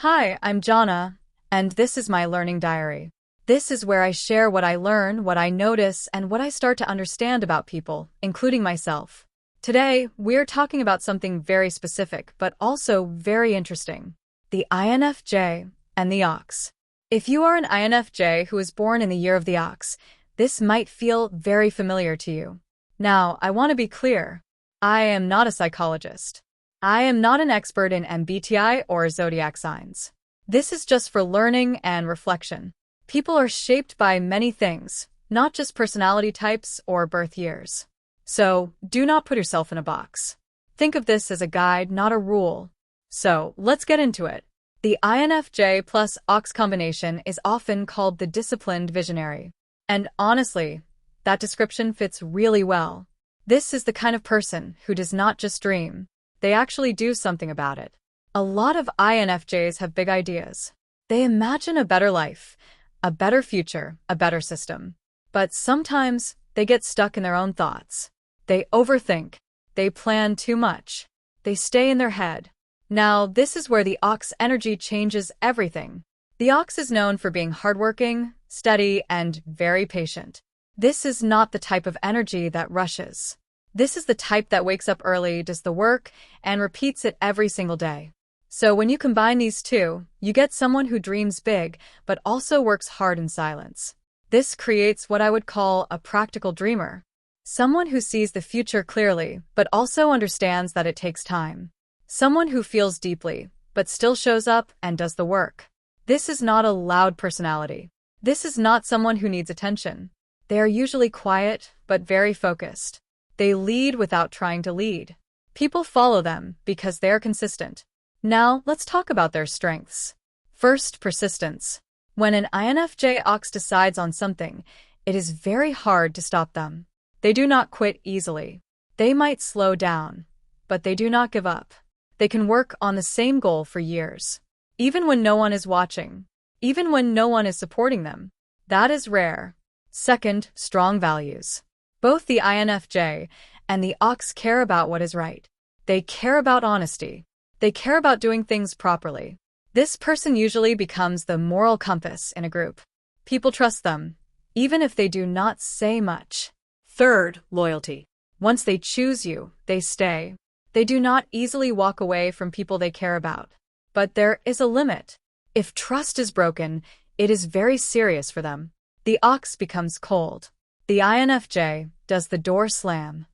Hi, I'm Jhonna, and this is my learning diary. This is where I share what I learn, what I notice, and what I start to understand about people, including myself. Today, we're talking about something very specific, but also very interesting. The INFJ and the ox. If you are an INFJ who was born in the year of the ox, this might feel very familiar to you. Now, I want to be clear. I am not a psychologist. I am not an expert in MBTI or zodiac signs. This is just for learning and reflection. People are shaped by many things, not just personality types or birth years. So, do not put yourself in a box. Think of this as a guide, not a rule. So, let's get into it. The INFJ plus ox combination is often called the disciplined visionary. And honestly, that description fits really well. This is the kind of person who does not just dream. They actually do something about it. A lot of INFJs have big ideas. They imagine a better life, a better future, a better system. But sometimes they get stuck in their own thoughts. They overthink. They plan too much. They stay in their head. Now, this is where the ox energy changes everything. The ox is known for being hardworking, steady, and very patient. This is not the type of energy that rushes. This is the type that wakes up early, does the work, and repeats it every single day. So when you combine these two, you get someone who dreams big, but also works hard in silence. This creates what I would call a practical dreamer. Someone who sees the future clearly, but also understands that it takes time. Someone who feels deeply, but still shows up and does the work. This is not a loud personality. This is not someone who needs attention. They are usually quiet, but very focused. They lead without trying to lead. People follow them because they are consistent. Now, let's talk about their strengths. First, persistence. When an INFJ ox decides on something, it is very hard to stop them. They do not quit easily. They might slow down, but they do not give up. They can work on the same goal for years. Even when no one is watching. Even when no one is supporting them. That is rare. Second, strong values. Both the INFJ and the ox care about what is right. They care about honesty. They care about doing things properly. This person usually becomes the moral compass in a group. People trust them, even if they do not say much. Third, loyalty. Once they choose you, they stay. They do not easily walk away from people they care about. But there is a limit. If trust is broken, it is very serious for them. The ox becomes cold. The INFJ does the door slam.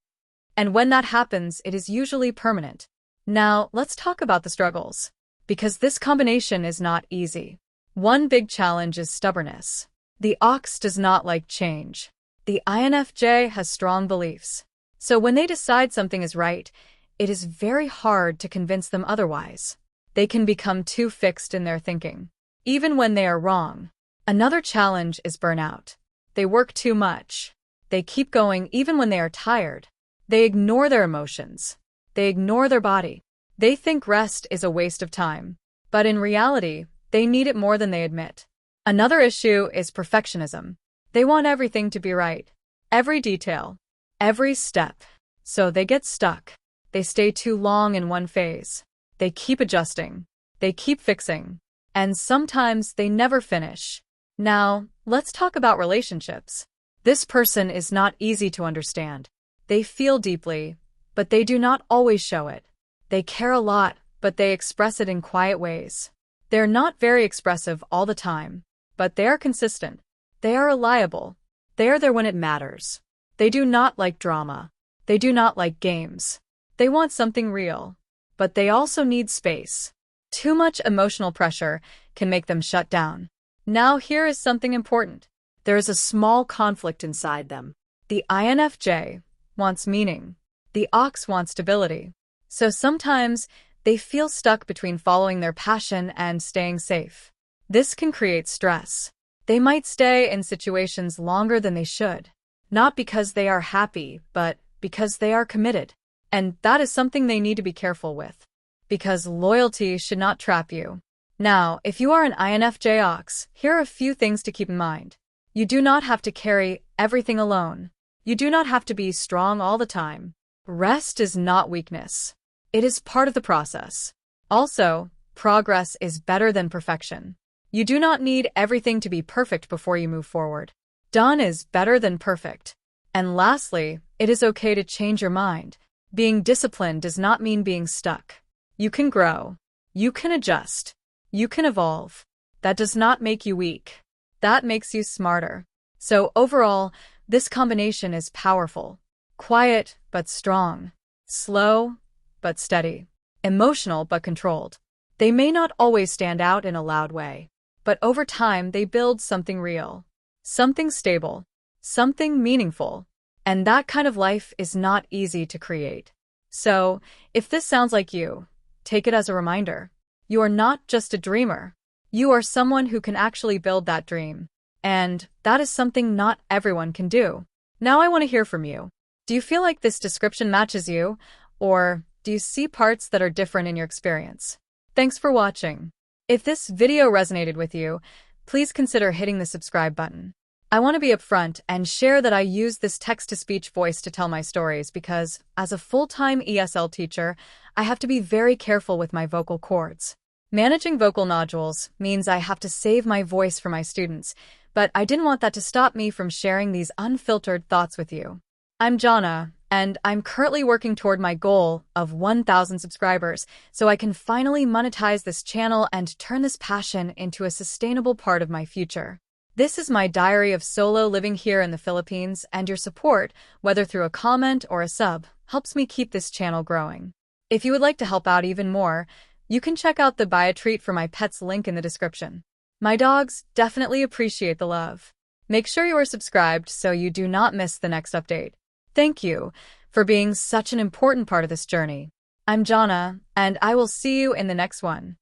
And when that happens, it is usually permanent. Now, let's talk about the struggles. Because this combination is not easy. One big challenge is stubbornness. The ox does not like change. The INFJ has strong beliefs. So when they decide something is right, it is very hard to convince them otherwise. They can become too fixed in their thinking, even when they are wrong. Another challenge is burnout. They work too much. They keep going even when they are tired. They ignore their emotions. They ignore their body. They think rest is a waste of time. But in reality, they need it more than they admit. Another issue is perfectionism. They want everything to be right. Every detail. Every step. So they get stuck. They stay too long in one phase. They keep adjusting. They keep fixing. And sometimes they never finish. Now, let's talk about relationships. This person is not easy to understand. They feel deeply, but they do not always show it. They care a lot, but they express it in quiet ways. They're not very expressive all the time, but they are consistent. They are reliable. They are there when it matters. They do not like drama. They do not like games. They want something real, but they also need space. Too much emotional pressure can make them shut down. Now here is something important. There is a small conflict inside them. The INFJ wants meaning. The ox wants stability. So sometimes they feel stuck between following their passion and staying safe. This can create stress. They might stay in situations longer than they should. Not because they are happy, but because they are committed. And that is something they need to be careful with. Because loyalty should not trap you. Now, if you are an INFJ ox, here are a few things to keep in mind. You do not have to carry everything alone. You do not have to be strong all the time. Rest is not weakness. It is part of the process. Also, progress is better than perfection. You do not need everything to be perfect before you move forward. Done is better than perfect. And lastly, it is okay to change your mind. Being disciplined does not mean being stuck. You can grow. You can adjust. You can evolve. That does not make you weak. That makes you smarter. So overall, this combination is powerful. Quiet but strong. Slow but steady. Emotional but controlled. They may not always stand out in a loud way, but over time they build something real, something stable, something meaningful. And that kind of life is not easy to create. So, if this sounds like you, take it as a reminder. You are not just a dreamer. You are someone who can actually build that dream. And that is something not everyone can do. Now I want to hear from you. Do you feel like this description matches you? Or do you see parts that are different in your experience? Thanks for watching. If this video resonated with you, please consider hitting the subscribe button. I want to be upfront and share that I use this text-to-speech voice to tell my stories because, as a full-time ESL teacher, I have to be very careful with my vocal cords. Managing vocal nodules means I have to save my voice for my students, but I didn't want that to stop me from sharing these unfiltered thoughts with you. I'm Jhonna, and I'm currently working toward my goal of 1,000 subscribers so I can finally monetize this channel and turn this passion into a sustainable part of my future. This is my diary of solo living here in the Philippines, and your support, whether through a comment or a sub, helps me keep this channel growing. If you would like to help out even more, you can check out the Buy a Treat for My Pets link in the description. My dogs definitely appreciate the love. Make sure you are subscribed so you do not miss the next update. Thank you for being such an important part of this journey. I'm Jhonna, and I will see you in the next one.